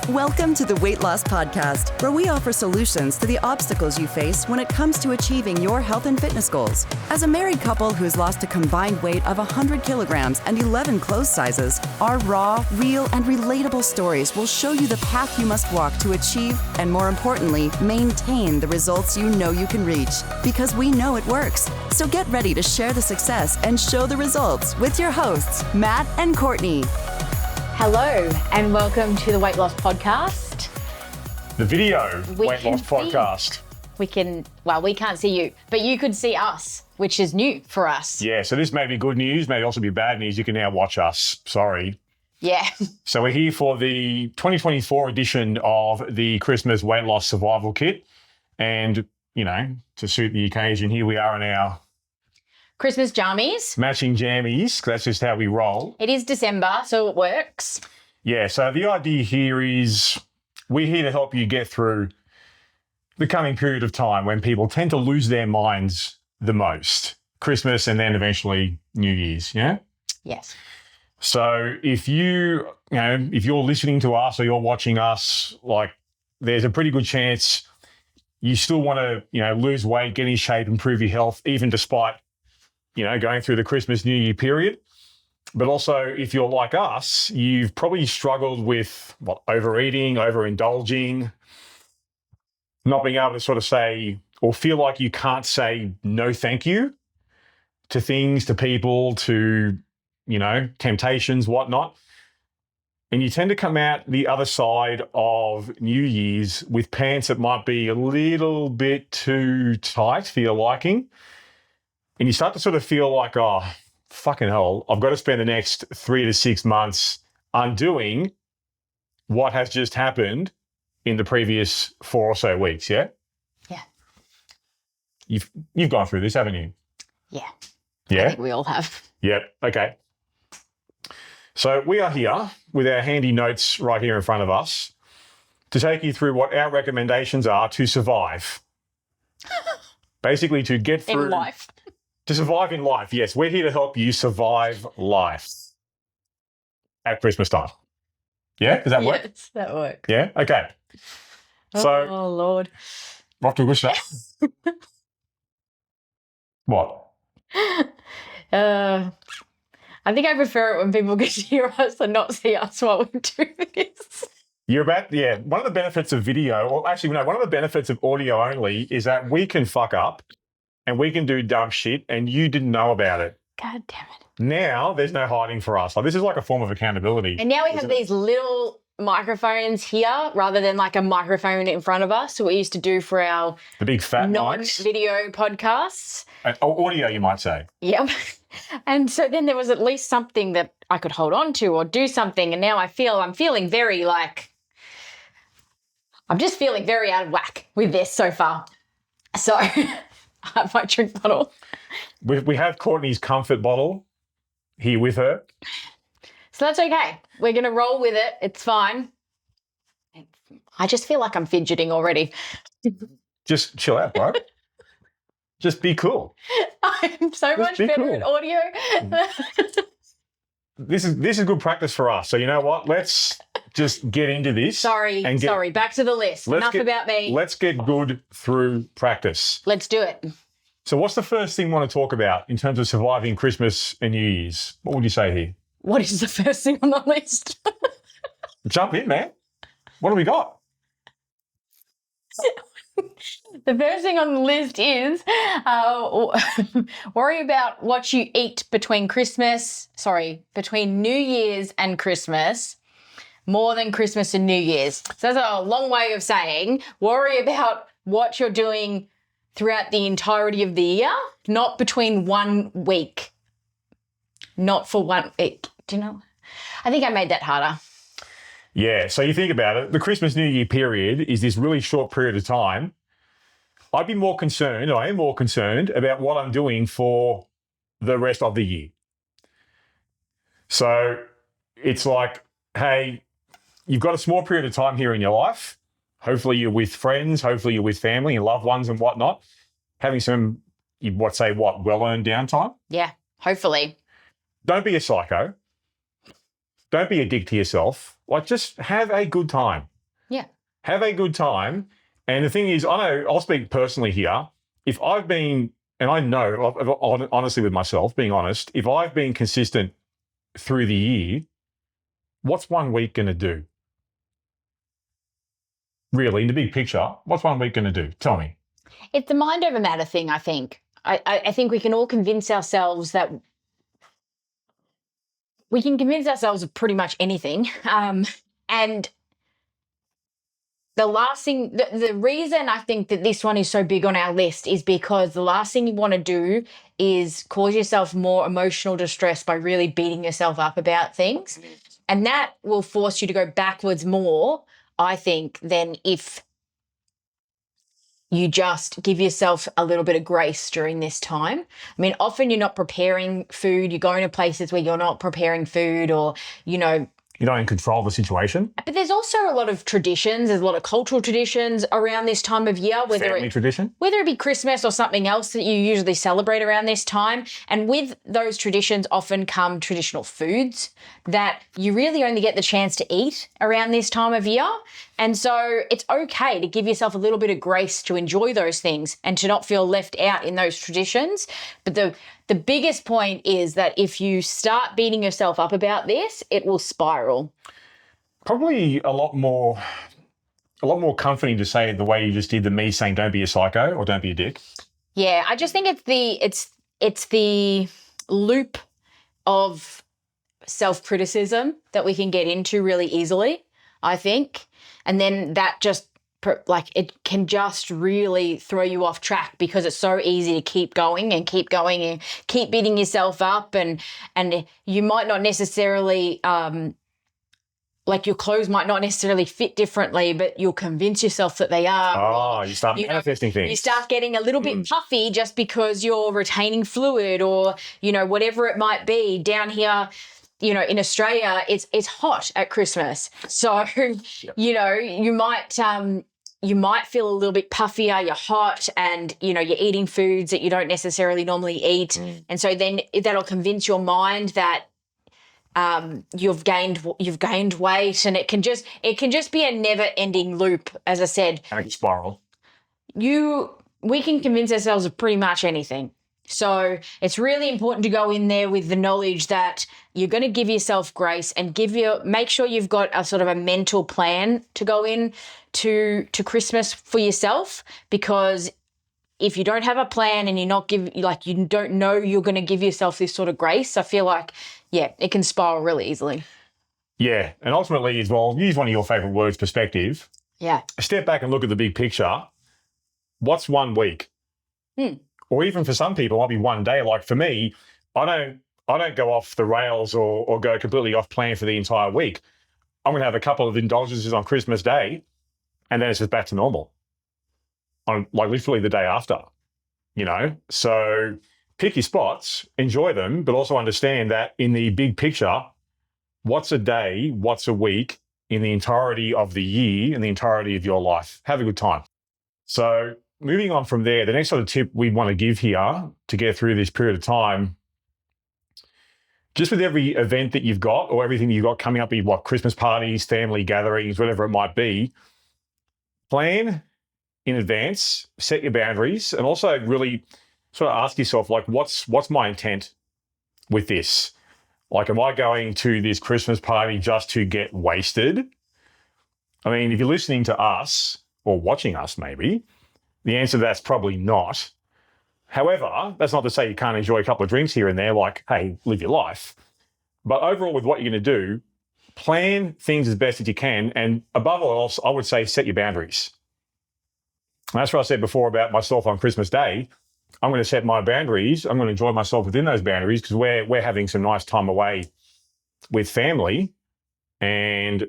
Welcome to the Weight Loss Podcast, where we offer solutions to the obstacles you face when it comes to achieving your health and fitness goals. As a married couple who's lost a combined weight of 100 kilograms and 11 clothes sizes, our raw, real, and relatable stories will show you the path you must walk to achieve and, more importantly, maintain the results you know you can reach. Because we know it works. So get ready to share the success and show the results with your hosts, Matt and Courtney. Hello and welcome to the Weight Loss Podcast. The video Weight Loss Podcast. We can't see you, but you could see us, which is new for us. Yeah, so this may be good news, may also be bad news. You can now watch us. Sorry. Yeah. So we're here for the 2024 edition of the Christmas Weight Loss Survival Kit. And, you know, to suit the occasion, here we are in our Christmas jammies. Matching jammies, 'cause that's just how we roll. It is December, so it works. Yeah, so the idea here is we're here to help you get through the coming period of time when people tend to lose their minds the most. Christmas and then eventually New Year's, yeah? Yes. So if you're listening to us or you're watching us, like there's a pretty good chance you still want to, lose weight, get in shape, improve your health, even despite going through the Christmas, New Year period. But also, if you're like us, you've probably struggled with overeating, overindulging, not being able to sort of say or feel like you can't say no thank you to things, to people, to, temptations, whatnot. And you tend to come out the other side of New Year's with pants that might be a little bit too tight for your liking. And you start to sort of feel like, oh, fucking hell, I've got to spend the next 3 to 6 months undoing what has just happened in the previous 4 or so weeks, yeah? Yeah. You've gone through this, haven't you? Yeah. Yeah? I think we all have. Yep, okay. So we are here with our handy notes right here in front of us to take you through what our recommendations are to survive. Basically to get through... In life. To survive in life, yes. We're here to help you survive life at Christmas time. Yeah? Does that work? Yes, that works. Yeah? Okay. So, oh, Lord. we're off to a good start. What? I think I prefer it when people get to hear us and not see us while we do this. One of the benefits of video, or actually, no, one of the benefits of audio only is that we can fuck up and we can do dumb shit and you didn't know about it. God damn it. Now, there's no hiding for us. Like, this is like a form of accountability. And now we have these little microphones here rather than like a microphone in front of us. So we used to do for our the big fat mics. non-video podcasts. Audio, you might say. Yep. And so then there was at least something that I could hold on to or do something. And now I'm feeling very I'm just feeling very out of whack with this so far. So I have my drink bottle. We have Courtney's comfort bottle here with her. So that's okay. We're going to roll with it. It's fine. I just feel like I'm fidgeting already. Just chill out, bro. Just be cool. I'm so much better at audio. This is good practice for us. So you know what? Let's just get into this. Sorry. Back to the list. Enough about me. Let's get good through practice. Let's do it. So what's the first thing you want to talk about in terms of surviving Christmas and New Year's? What would you say here? What is the first thing on the list? Jump in, man. What do we got? The first thing on the list is worry about what you eat between New Year's and Christmas more than Christmas and New Year's. So that's a long way of saying worry about what you're doing throughout the entirety of the year, not between 1 week. Not for 1 week. Do you know? I think I made that harder. Yeah, so you think about it, the Christmas New Year period is this really short period of time. I am more concerned about what I'm doing for the rest of the year. So it's like, hey, you've got a small period of time here in your life. Hopefully you're with friends, hopefully you're with family and loved ones and whatnot, having some, well-earned downtime. Yeah, hopefully. Don't be a psycho. Don't be a dick to yourself. Like, just have a good time. Have a good time. And the thing is, I know, I'll speak personally here. If I've been, and I know, honestly with myself, being honest, if I've been consistent through the year, what's 1 week going to do? Really, in the big picture, what's 1 week going to do? Tell me. It's the mind over matter thing, I think. I think we can all convince ourselves that we can convince ourselves of pretty much anything. And the last thing, the reason I think that this one is so big on our list is because the last thing you want to do is cause yourself more emotional distress by really beating yourself up about things. And that will force you to go backwards more, I think, than if you just give yourself a little bit of grace during this time. I mean, often you're not preparing food. You're going to places where you're not preparing food, or, you know, You're not in control of the situation. but there's also a lot of traditions. There's a lot of cultural traditions around this time of year, Family tradition. whether it be Christmas or something else that you usually celebrate around this time. And with those traditions often come traditional foods that you really only get the chance to eat around this time of year. And so it's okay to give yourself a little bit of grace to enjoy those things and to not feel left out in those traditions. But the biggest point is that if you start beating yourself up about this, it will spiral. Probably a lot more comforting to say it the way you just did than me saying don't be a psycho or don't be a dick. Yeah, I just think it's the loop of self-criticism that we can get into really easily, I think. And then that just it can just really throw you off track because it's so easy to keep going and keep beating yourself up, and you might not necessarily your clothes might not necessarily fit differently, but you'll convince yourself that they are. Oh, you start manifesting things. You start getting a little bit puffy just because you're retaining fluid, or, whatever it might be. Down here, in Australia, it's hot at Christmas. So, you might feel a little bit puffier, you're hot, and, you're eating foods that you don't necessarily normally eat. And so then that'll convince your mind that you've gained weight, and it can just be a never-ending loop, as I said. And it can spiral. We can convince ourselves of pretty much anything. So it's really important to go in there with the knowledge that you're going to give yourself grace and make sure you've got a sort of a mental plan to go in to Christmas for yourself, because if you don't have a plan and you don't know you're going to give yourself this sort of grace, I feel like, it can spiral really easily. Yeah, and ultimately as well, use one of your favourite words, perspective. Yeah. Step back and look at the big picture. What's 1 week? Or even for some people, it might be 1 day. Like for me, I don't go off the rails or go completely off plan for the entire week. I'm going to have a couple of indulgences on Christmas Day, and then it's just back to normal. On literally the day after, So pick your spots, enjoy them, but also understand that in the big picture, what's a day, what's a week in the entirety of the year and the entirety of your life. Have a good time. So moving on from there, the next sort of tip we want to give here to get through this period of time, just with every event that you've got or everything you've got coming up, be Christmas parties, family gatherings, whatever it might be, plan in advance, set your boundaries, and also really sort of ask yourself, what's my intent with this? Am I going to this Christmas party just to get wasted? I mean, if you're listening to us or watching us maybe, the answer to that's probably not. However, that's not to say you can't enjoy a couple of drinks here and there, hey, live your life. But overall, with what you're going to do, plan things as best as you can. And above all else, I would say set your boundaries. And that's what I said before about myself on Christmas Day. I'm going to set my boundaries. I'm going to enjoy myself within those boundaries because we're having some nice time away with family, and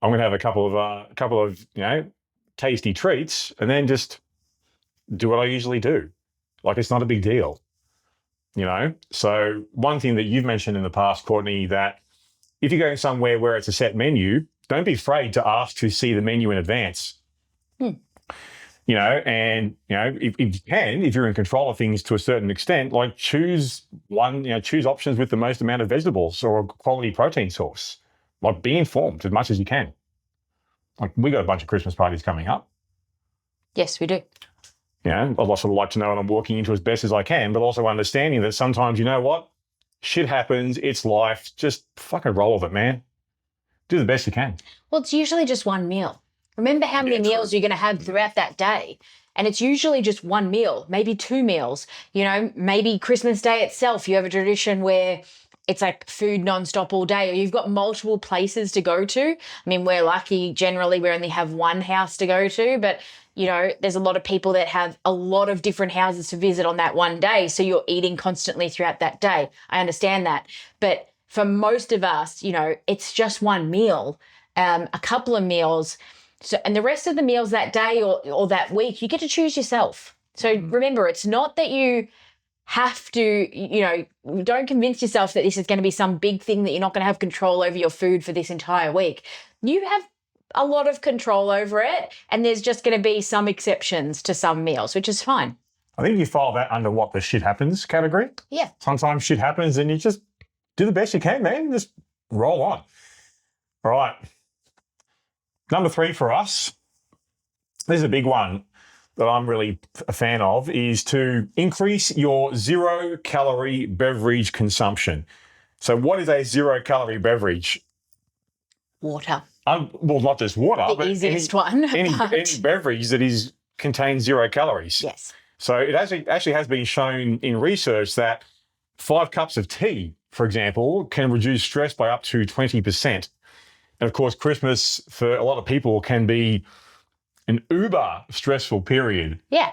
I'm going to have a couple of tasty treats, and then just do what I usually do. It's not a big deal, So one thing that you've mentioned in the past, Courtney, that if you're going somewhere where it's a set menu, don't be afraid to ask to see the menu in advance. If you can, if you're in control of things to a certain extent, choose options with the most amount of vegetables or a quality protein source. Be informed as much as you can. Like, we got a bunch of Christmas parties coming up. Yes, we do. You know, I'd also like to know what I'm walking into as best as I can, but also understanding that sometimes, you know what? Shit happens. It's life. Just fucking roll with it, man. Do the best you can. Well, it's usually just one meal. Remember how many meals you're going to have throughout that day. And it's usually just one meal, maybe 2 meals. You know, maybe Christmas Day itself, you have a tradition where it's like food nonstop all day, or you've got multiple places to go to. I mean, we're lucky generally we only have one house to go to, but you know, there's a lot of people that have a lot of different houses to visit on that one day. So you're eating constantly throughout that day. I understand that. But for most of us, you know, it's just one meal, a couple of meals. So, and the rest of the meals that day or that week, you get to choose yourself. So remember, it's not that you have to, you know, don't convince yourself that this is going to be some big thing that you're not going to have control over your food for this entire week. You have a lot of control over it, and there's just going to be some exceptions to some meals, which is fine. I think you file that under what, the shit happens category? Yeah. Sometimes shit happens and you just do the best you can, man. Just roll on. All right. Number 3 for us, this is a big one that I'm really a fan of, is to increase your 0-calorie beverage consumption. So what is a 0-calorie beverage? Water. Well, not just water, The but easiest one. any beverage that contains 0 calories. Yes. So it actually has been shown in research that 5 cups of tea, for example, can reduce stress by up to 20%. And of course, Christmas for a lot of people can be an uber stressful period. Yeah.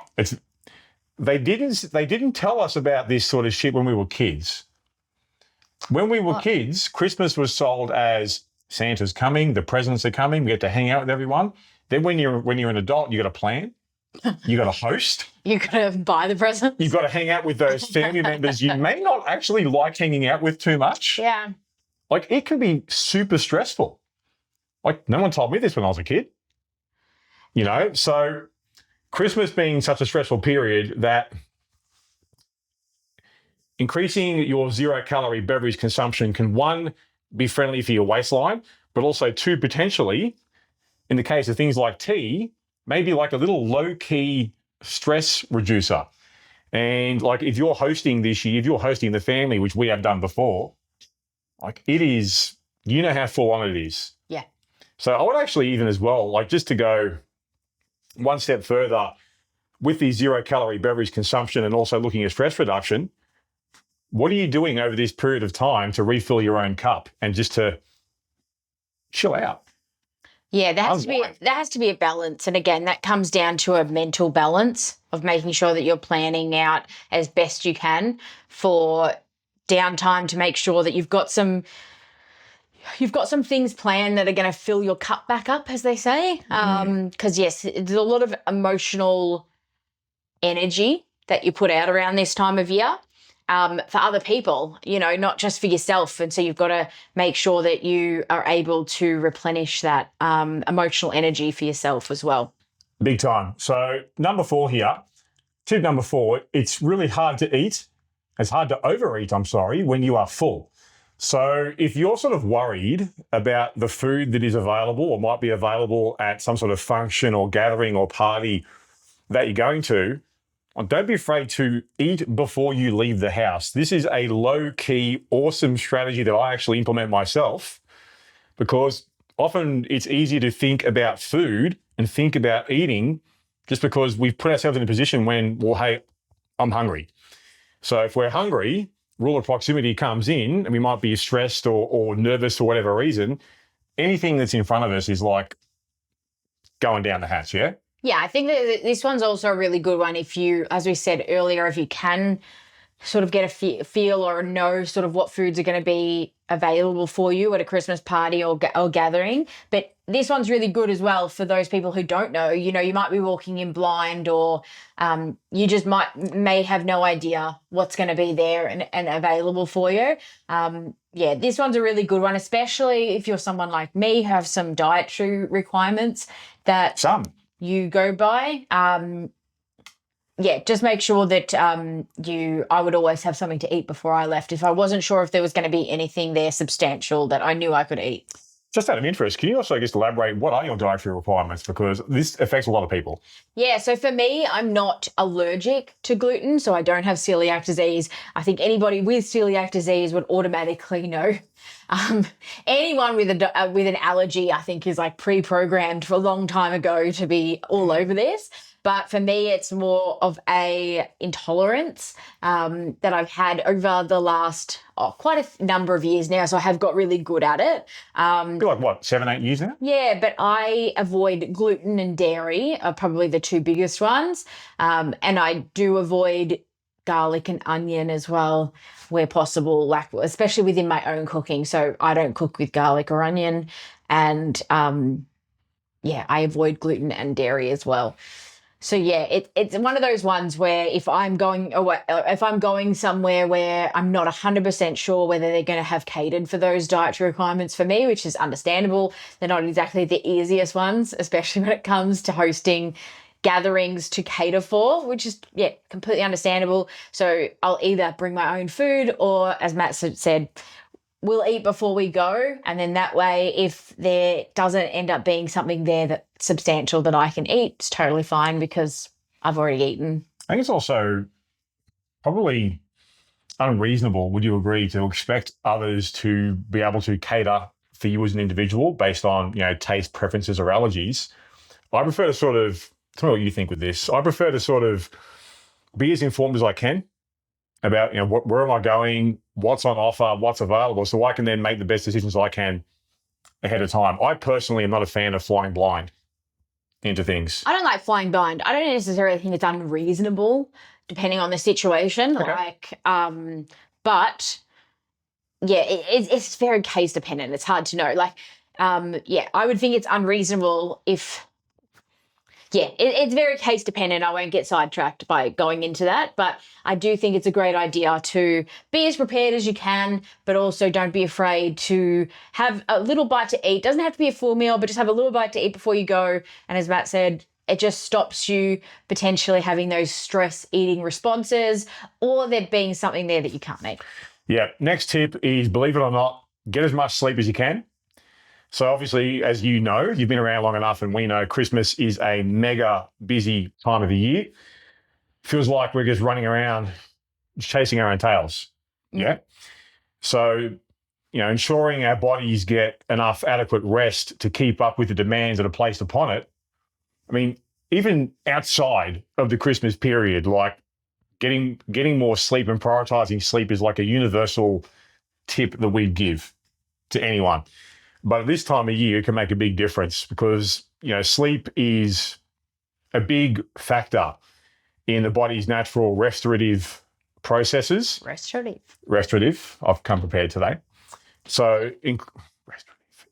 They didn't tell us about this sort of shit when we were kids. When we were kids, Christmas was sold as Santa's coming, the presents are coming, we get to hang out with everyone. Then when you're an adult, you got a plan, you got a host. You got to buy the presents. You've got to hang out with those family members you may not actually like hanging out with too much. Yeah. Like, it can be super stressful. Like, no one told me this when I was a kid. You know, so Christmas being such a stressful period that increasing your 0-calorie beverage consumption can, 1, be friendly for your waistline, but also 2, potentially, in the case of things like tea, maybe like a little low-key stress reducer. And like, if you're hosting this year, if you're hosting the family, which we have done before, like, it is, you know how full on it is. Yeah. So I would actually even as well, like, just to go one step further with the 0-calorie beverage consumption and also looking at stress reduction, what are you doing over this period of time to refill your own cup and just to chill out? Yeah, there has to be a balance. And again, that comes down to a mental balance of making sure that you're planning out as best you can for downtime to make sure that you've got some things planned that are going to fill your cup back up, as they say. Because yes, there's a lot of emotional energy that you put out around this time of year. For other people, you know, not just for yourself. And so you've got to make sure that you are able to replenish that emotional energy for yourself as well. Big time. So number 4 here, tip number 4, it's really hard to eat. It's hard to overeat, when you are full. So if you're sort of worried about the food that is available or might be available at some sort of function or gathering or party that you're going to, don't be afraid to eat before you leave the house. This is a low-key, awesome strategy that I actually implement myself, because often it's easier to think about food and think about eating just because we've put ourselves in a position when, well, hey, I'm hungry. So if we're hungry, rule of proximity comes in and we might be stressed or nervous for whatever reason. Anything that's in front of us is like going down the hatch, yeah? Yeah, I think that this one's also a really good one if you, as we said earlier, if you can sort of get a feel or know sort of what foods are going to be available for you at a Christmas party or gathering. But this one's really good as well for those people who don't know. You know, you might be walking in blind, or you just may have no idea what's going to be there and available for you. Yeah, this one's a really good one, especially if you're someone like me who have some dietary requirements that you go by. Yeah, just make sure that I would always have something to eat before I left if I wasn't sure if there was going to be anything there substantial that I knew I could eat. Just out of interest, can you also just elaborate what are your dietary requirements? Because this affects a lot of people. Yeah, so for me, I'm not allergic to gluten, so I don't have celiac disease. I think anybody with celiac disease would automatically know. Anyone with an allergy, I think, is like pre-programmed for a long time ago to be all over this. But for me, it's more of a intolerance that I've had over the last quite a number of years now. So I have got really good at it. You're like, what, 7, 8 years now? Yeah, but I avoid gluten and dairy are probably the two biggest ones. And I do avoid garlic and onion as well where possible, like especially within my own cooking. So I don't cook with garlic or onion. And I avoid gluten and dairy as well. So yeah, it's one of those ones where if I'm going somewhere where I'm not 100% sure whether they're going to have catered for those dietary requirements for me, which is understandable. They're not exactly the easiest ones, especially when it comes to hosting gatherings to cater for, which is completely understandable. So I'll either bring my own food or, as Matt said, we'll eat before we go, and then that way, if there doesn't end up being something there that's substantial that I can eat, it's totally fine because I've already eaten. I think it's also probably unreasonable, would you agree, to expect others to be able to cater for you as an individual based on, taste preferences or allergies. I prefer to tell me what you think with this. I prefer to be as informed as I can about, where am I going, what's on offer, what's available, so I can then make the best decisions I can ahead of time. I personally am not a fan of flying blind into things. I don't like flying blind. I don't necessarily think it's unreasonable, depending on the situation. Okay. But yeah, it's very case dependent. It's hard to know. I would think it's unreasonable if. Yeah, it's very case dependent. I won't get sidetracked by going into that, but I do think it's a great idea to be as prepared as you can, but also don't be afraid to have a little bite to eat. Doesn't have to be a full meal, but just have a little bite to eat before you go. And as Matt said, it just stops you potentially having those stress eating responses or there being something there that you can't eat. Yeah. Next tip is, believe it or not, get as much sleep as you can. So obviously, as you know, you've been around long enough and we know Christmas is a mega busy time of the year. Feels like we're just running around chasing our own tails. Yeah. So, ensuring our bodies get enough adequate rest to keep up with the demands that are placed upon it. I mean, even outside of the Christmas period, like getting more sleep and prioritizing sleep is like a universal tip that we give to anyone. But at this time of year, it can make a big difference because, sleep is a big factor in the body's natural restorative processes. Restorative. I've come prepared today. So,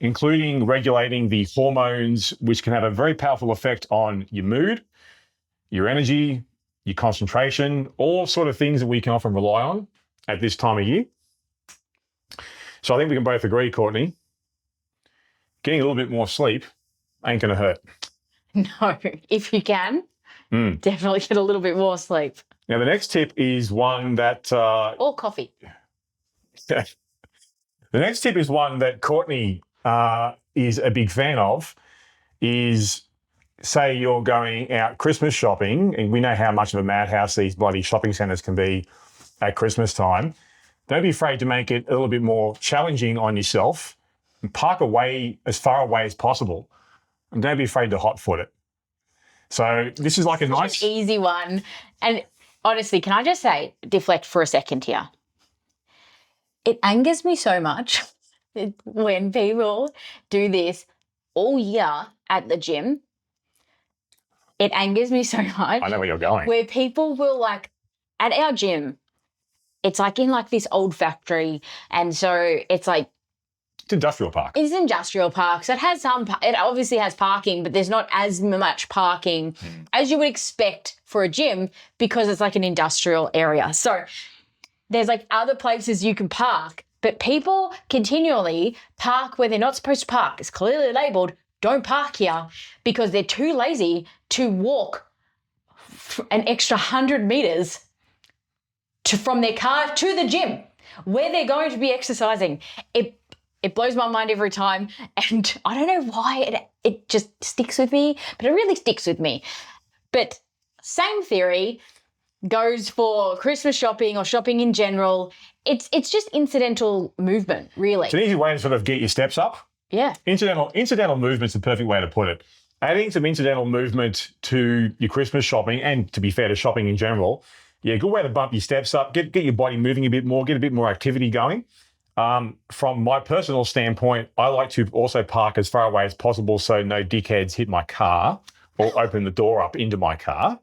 including regulating the hormones, which can have a very powerful effect on your mood, your energy, your concentration, all sort of things that we can often rely on at this time of year. So I think we can both agree, Courtney, getting a little bit more sleep ain't going to hurt. No, if you can, definitely get a little bit more sleep. Now, the next tip is one that... or coffee. The next tip is one that Courtney is a big fan of, is say you're going out Christmas shopping, and we know how much of a madhouse these bloody shopping centres can be at Christmas time. Don't be afraid to make it a little bit more challenging on yourself and park away as far away as possible. And don't be afraid to hot foot it. So this is like a nice... an easy one. And honestly, can I just say, deflect for a second here. It angers me so much when people do this all year at the gym. It angers me so much. I know where you're going. Where people will at our gym, it's like in this old factory. And so it's like, it's industrial park. It's industrial park. So it has it obviously has parking, but there's not as much parking as you would expect for a gym because it's like an industrial area. So there's other places you can park, but people continually park where they're not supposed to park. It's clearly labeled, don't park here, because they're too lazy to walk an extra 100 meters from their car to the gym where they're going to be exercising. It It blows my mind every time. And I don't know why it just sticks with me, but it really sticks with me. But same theory goes for Christmas shopping or shopping in general. It's just incidental movement, really. It's an easy way to sort of get your steps up. Yeah. Incidental movement's the perfect way to put it. Adding some incidental movement to your Christmas shopping, and to be fair to shopping in general, good way to bump your steps up, get your body moving a bit more, get a bit more activity going. From my personal standpoint, I like to also park as far away as possible so no dickheads hit my car or open the door up into my car.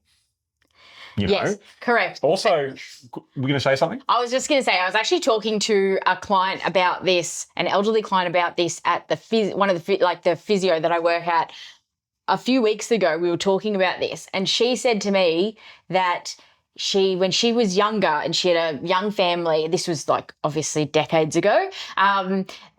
Yes, correct. Also, we're going to say something? I was just going to say, I was actually talking to a client about this, an elderly client about this at the the physio that I work at a few weeks ago. We were talking about this, and she said to me that when she was younger and she had a young family, this was like obviously decades ago,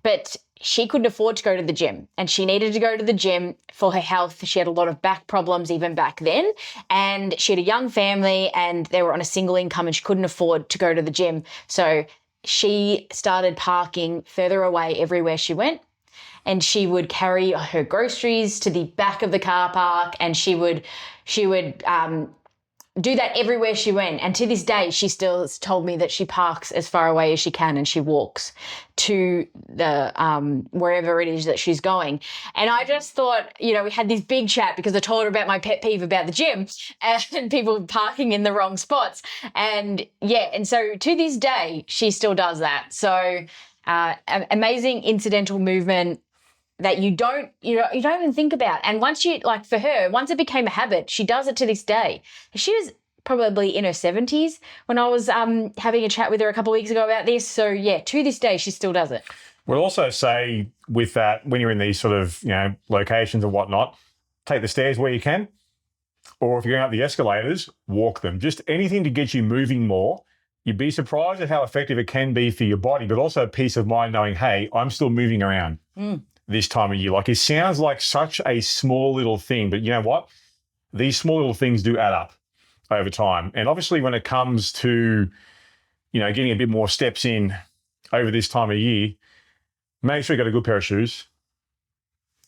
but she couldn't afford to go to the gym, and she needed to go to the gym for her health. She had a lot of back problems even back then, and she had a young family and they were on a single income and she couldn't afford to go to the gym. So she started parking further away everywhere she went, and she would carry her groceries to the back of the car park, and she would do that everywhere she went. And to this day, she still has told me that she parks as far away as she can and she walks to the wherever it is that she's going. And I just thought, we had this big chat because I told her about my pet peeve about the gym and people parking in the wrong spots. And so to this day, she still does that. So amazing incidental movement that you don't even think about. And once for her, once it became a habit, she does it to this day. She was probably in her 70s when I was having a chat with her a couple of weeks ago about this. So to this day, she still does it. We'll also say with that, when you're in these sort of, locations and whatnot, take the stairs where you can, or if you're going up the escalators, walk them. Just anything to get you moving more. You'd be surprised at how effective it can be for your body, but also peace of mind knowing, hey, I'm still moving around. This time of year. Like, it sounds like such a small little thing, but you know what? These small little things do add up over time. And obviously when it comes to, getting a bit more steps in over this time of year, make sure you got a good pair of shoes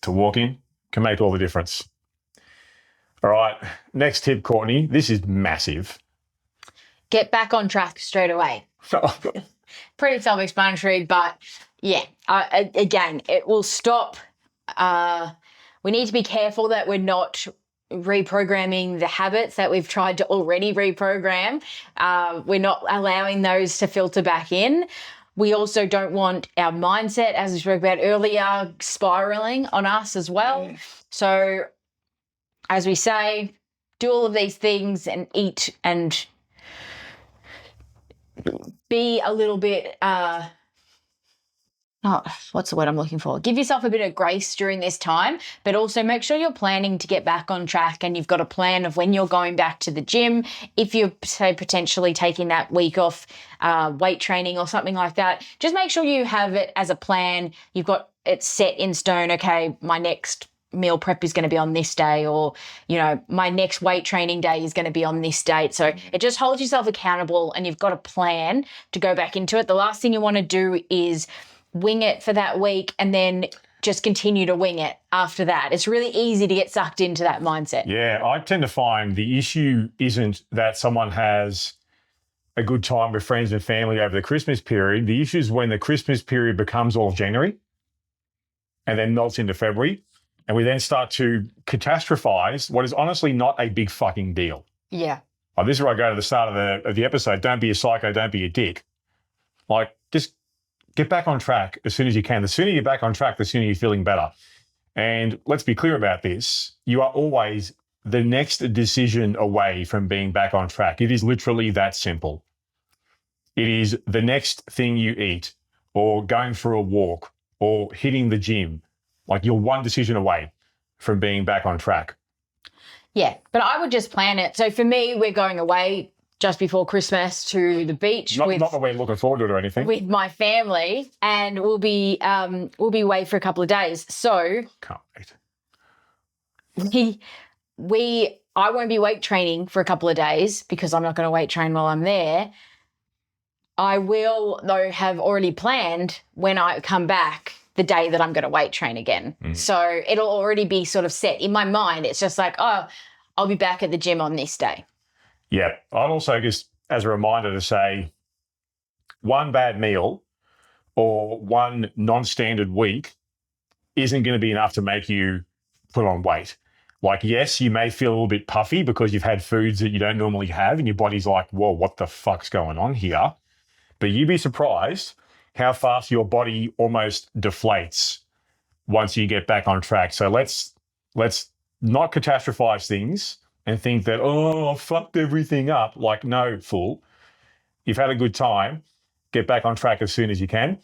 to walk in. Can make all the difference. All right. Next tip, Courtney. This is massive. Get back on track straight away. Pretty self-explanatory, but again, it will stop. We need to be careful that we're not reprogramming the habits that we've tried to already reprogram. We're not allowing those to filter back in. We also don't want our mindset, as we spoke about earlier, spiraling on us as well. So, as we say, do all of these things and eat and be a little bit what's the word I'm looking for? Give yourself a bit of grace during this time, but also make sure you're planning to get back on track and you've got a plan of when you're going back to the gym. If you're, say, potentially taking that week off weight training or something like that, just make sure you have it as a plan. You've got it set in stone. Okay, my next meal prep is going to be on this day, or, my next weight training day is going to be on this date. So it just holds yourself accountable and you've got a plan to go back into it. The last thing you want to do is wing it for that week and then just continue to wing it after that. It's really easy to get sucked into that mindset. Yeah, I tend to find the issue isn't that someone has a good time with friends and family over the Christmas period. The issue is when the Christmas period becomes all of January and then melts into February, and we then start to catastrophize what is honestly not a big fucking deal. Yeah. Like, this is where I go to the start of the episode. Don't be a psycho, don't be a dick. Like, just get back on track as soon as you can. The sooner you're back on track, the sooner you're feeling better. And let's be clear about this. You are always the next decision away from being back on track. It is literally that simple. It is the next thing you eat, or going for a walk, or hitting the gym. Like, you're one decision away from being back on track. Yeah, but I would just plan it. So for me, we're going away just before Christmas to the beach. Not that we're looking forward to it or anything. With my family, and we'll be away for a couple of days. So can't wait. I won't be weight training for a couple of days because I'm not going to weight train while I'm there. I will, though, have already planned when I come back the day that I'm going to weight train again. So it'll already be sort of set in my mind. It's just like, oh, I'll be back at the gym on this day. Yeah. I'd also just, as a reminder to say, one bad meal or one non-standard week isn't going to be enough to make you put on weight. Like, yes, you may feel a little bit puffy because you've had foods that you don't normally have and your body's like, whoa, what the fuck's going on here? But you'd be surprised how fast your body almost deflates once you get back on track. So let's not catastrophize things and think that, oh, I fucked everything up. Like, no, fool. You've had a good time. Get back on track as soon as you can.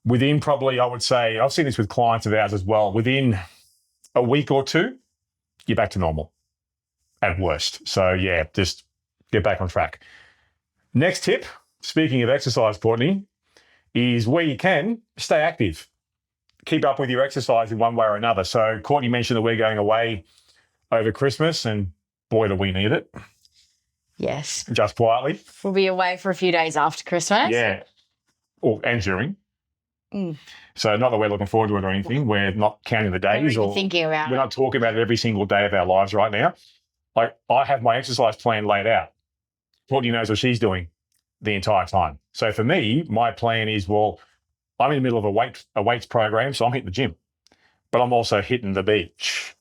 Within probably, I would say, I've seen this with clients of ours as well, within a week or two, you're back to normal at worst. So yeah, just get back on track. Next tip, speaking of exercise, Courtney, is where you can, stay active. Keep up with your exercise in one way or another. So Courtney mentioned that we're going away over Christmas, and boy, do we need it. Yes. Just quietly. We'll be away for a few days after Christmas. Yeah. And during. So not that we're looking forward to it or anything. We're not counting the days. We're thinking about We're not talking about it every single day of our lives right now. Like, I have my exercise plan laid out. Courtney knows what she's doing the entire time. So for me, my plan is, well, I'm in the middle of a weights program, so I'm hitting the gym. But I'm also hitting the beach,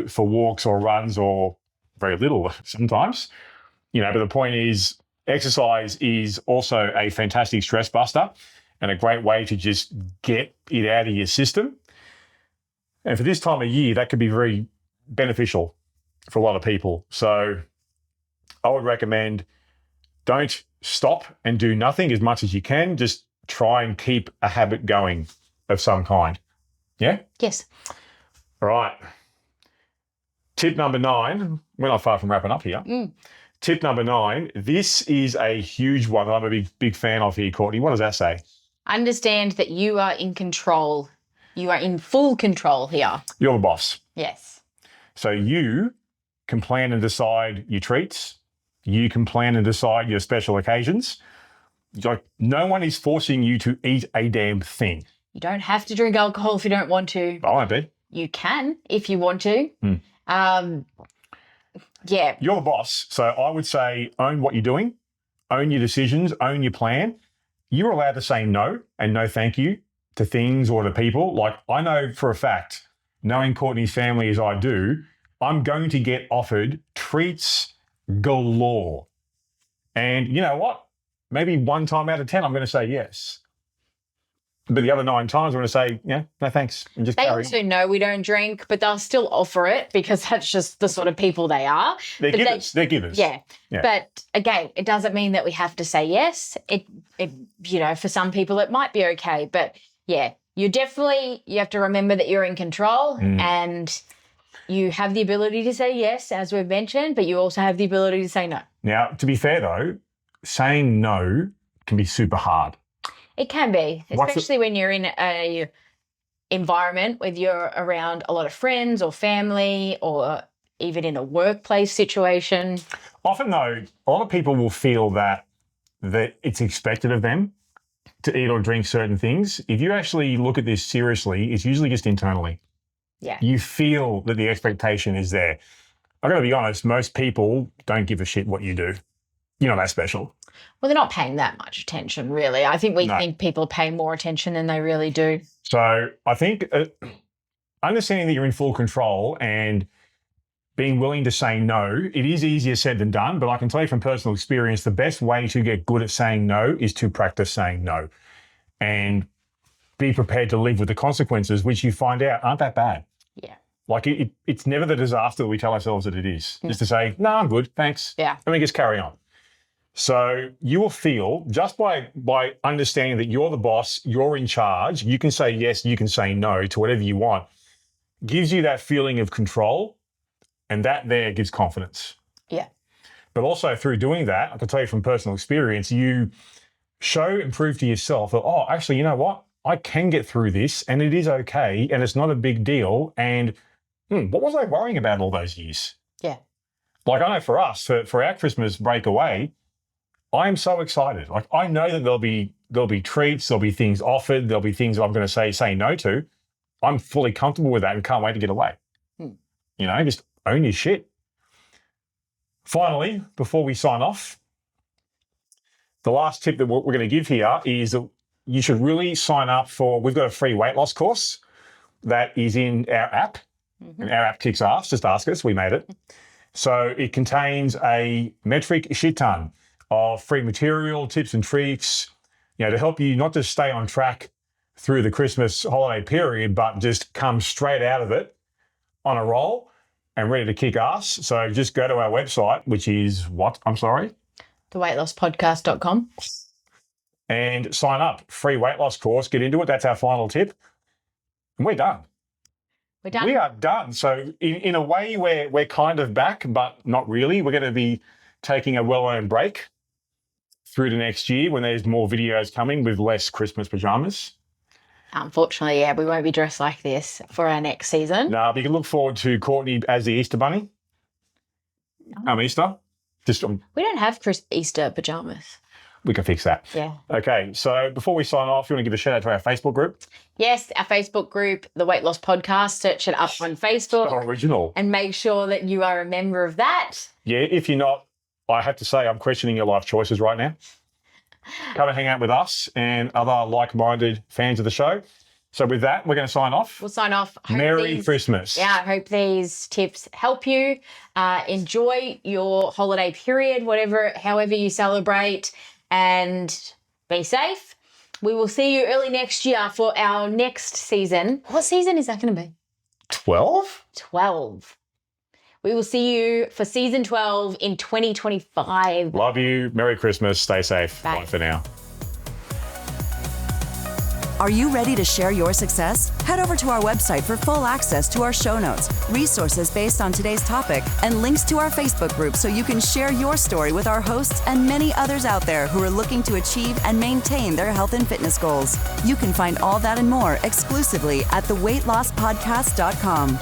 for walks or runs or very little sometimes. But the point is, exercise is also a fantastic stress buster and a great way to just get it out of your system. And for this time of year, that could be very beneficial for a lot of people. So I would recommend, don't stop and do nothing as much as you can. Just try and keep a habit going of some kind. Yeah? Yes. All right. Tip number 9. We're not far from wrapping up here. Tip number 9. This is a huge one that I'm a big fan of here, Courtney. What does that say? Understand that you are in control. You are in full control here. You're the boss. Yes. So you can plan and decide your treats. You can plan and decide your special occasions. Like, no one is forcing you to eat a damn thing. You don't have to drink alcohol if you don't want to. I won't be. You can if you want to. Yeah. You're the boss. So I would say, own what you're doing, own your decisions, own your plan. You're allowed to say no and no thank you to things or to people. Like, I know for a fact, knowing Courtney's family as I do, I'm going to get offered treats galore. And you know what? Maybe one time out of 10, I'm going to say yes. But the other 9 times, I'm going to say, yeah, no thanks, and just They carry also on. know we don't drink, but they'll still offer it because that's just the sort of people they are. They're But givers. They're givers. Yeah. Yeah. But again, it doesn't mean that we have to say yes. It for some people it might be okay. But yeah, you have to remember that you're in control and you have the ability to say yes, as we've mentioned, but you also have the ability to say no. Now, to be fair though, saying no can be super hard. It can be, especially when you're in a environment where you're around a lot of friends or family or even in a workplace situation. Often though, a lot of people will feel that it's expected of them to eat or drink certain things. If you actually look at this seriously, it's usually just internally. Yeah. You feel that the expectation is there. I've got to be honest, most people don't give a shit what you do. You're not that special. Well, they're not paying that much attention, really. I think we think people pay more attention than they really do. So I think understanding that you're in full control and being willing to say no, it is easier said than done, but I can tell you from personal experience, the best way to get good at saying no is to practice saying no and be prepared to live with the consequences, which you find out aren't that bad. Yeah. Like it's never the disaster that we tell ourselves that it is. Just to say, no, I'm good, thanks. Yeah. Let me just carry on. So you will feel, just by understanding that you're the boss, you're in charge, you can say yes, you can say no to whatever you want, gives you that feeling of control, and that there gives confidence. Yeah. But also through doing that, I can tell you from personal experience, you show and prove to yourself that, oh, actually, you know what? I can get through this and it is okay and it's not a big deal. And what was I worrying about all those years? Yeah. Like I know for us, for our Christmas breakaway, I am so excited. Like, I know that there'll be treats, there'll be things offered, there'll be things I'm going to say no to. I'm fully comfortable with that and can't wait to get away. Just own your shit. Finally, before we sign off, the last tip that we're going to give here is that you should really sign up for, we've got a free weight loss course that is in our app. And our app kicks ass, just ask us, we made it. So it contains a metric shit ton of free material, tips and tricks, to help you not just stay on track through the Christmas holiday period, but just come straight out of it on a roll and ready to kick ass. So just go to our website, which is what? I'm sorry? theweightlasspodcast.com. And sign up. Free weight loss course. Get into it. That's our final tip. And we're done. We're done. We are done. So in a way, we're kind of back, but not really. We're going to be taking a well-earned break through to next year when there's more videos coming with less Christmas pajamas. Unfortunately, we won't be dressed like this for our next season. No, but you can look forward to Courtney as the Easter Bunny. Easter. We don't have Easter pajamas. We can fix that. Yeah. Okay, so before we sign off, you want to give a shout out to our Facebook group? Yes, our Facebook group, The Weight Loss Podcast. Search it up on Facebook. So original. And make sure that you are a member of that. Yeah, if you're not, I have to say I'm questioning your life choices right now. Come and hang out with us and other like-minded fans of the show. So with that, we're going to sign off. We'll sign off. Merry Christmas. Yeah, I hope these tips help you. Enjoy your holiday period, however you celebrate, and be safe. We will see you early next year for our next season. What season is that going to be? 12? 12. We will see you for season 12 in 2025. Love you. Merry Christmas. Stay safe. Bye. Bye for now. Are you ready to share your success? Head over to our website for full access to our show notes, resources based on today's topic, and links to our Facebook group so you can share your story with our hosts and many others out there who are looking to achieve and maintain their health and fitness goals. You can find all that and more exclusively at theweightlosspodcast.com.